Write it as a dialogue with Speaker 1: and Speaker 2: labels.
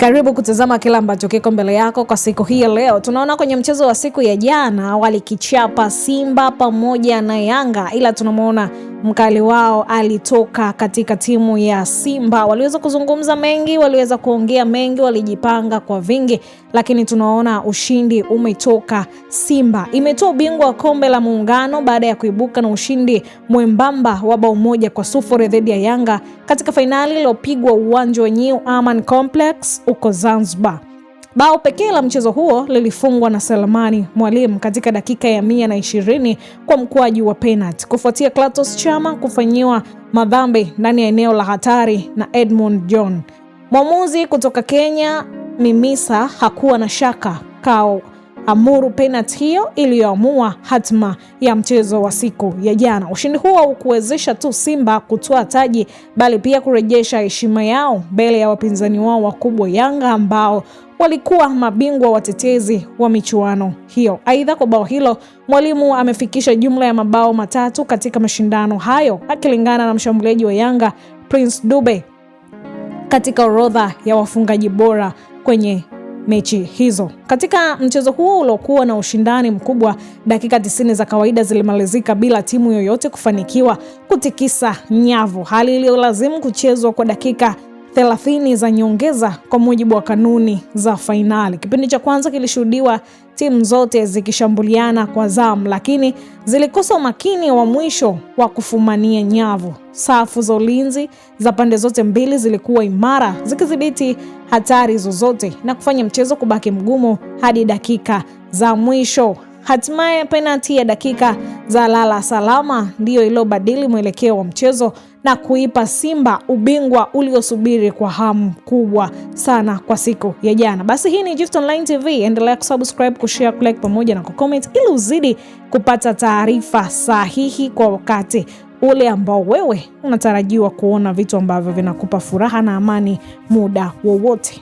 Speaker 1: Karibu kutazama kila ambacho kiko mbele yako kwa siku hii leo. Tunaona kwenye mchezo wa siku ya jana walikichapa Simba pamoja na Yanga, ila tunamuona mkali wao alitoka katika timu ya Simba. Waliweza kuzungumza mengi, waliweza kuongea mengi, walijipanga kwa vingi, lakini tunaona ushindi umetoka Simba. Imetoa ubingwa wa kombe la Muungano baada ya kuibuka na ushindi mwembamba wa bao 1-0 dhidi ya Yanga katika fainali iliyopigwa uwanja wa New Aman Complex uko Zanzibar. Bao pekee la mchezo huo lilifungwa na Selemani Mwalimu katika dakika ya 120 kwa mkwaju wa penalty kufuatia Clatous Chama kufanyiwa madhambi ndani ya eneo la hatari na Edmund John. Mwamuzi kutoka Kenya Mimisa hakuwa na shaka kao amuru penalty hiyo iliyoamua hatima ya mchezo wa siku ya jana. Ushindi huo haukuwezesha tu Simba kutoa taji bali pia kurejesha heshima yao mbele ya wapinzani wao wakubwa Yanga ambao walikuwa mabingwa watetezi wa michuano hiyo. Aidha, kwa bao hilo Mwalimu amefikisha jumla ya mabao 3 katika mashindano hayo akilingana na mshambuliaji wa Yanga Prince Dube katika orodha ya wafungaji bora kwenye mechi hizo. Katika mchezo huo uliokuwa na ushindani mkubwa, dakika 90 za kawaida zilimalizika bila timu yoyote kufanikiwa kutikisa nyavu, hali iliyolazimu kuchezwa kwa dakika 30 za nyongeza kwa mujibu wa kanuni za fainali. Kipindi cha kwanza kilishuhudiwa timu zote zikishambuliana kwa zamu, lakini zilikosa umakini wa mwisho wa kufumania nyavu. Safu za ulinzi za pande zote mbili zilikuwa imara, zikidhibiti hatari zozote na kufanya mchezo kubaki mgumu hadi dakika za mwisho. Hatimaye penalti ya dakika za lala salama ndiyo iliyobadili mwelekeo wa mchezo na kuipa Simba ubingwa uliosubiri kwa hamu kubwa sana kwa siku ya jana. Basi hii ni Gift Online TV, endelea kusubscribe, kushare, kulike pamoja na kucomment ili uzidi kupata taarifa sahihi kwa wakati ule ambao wewe unatarajiwa kuona vitu ambavyo vinakupa furaha na amani muda wowote.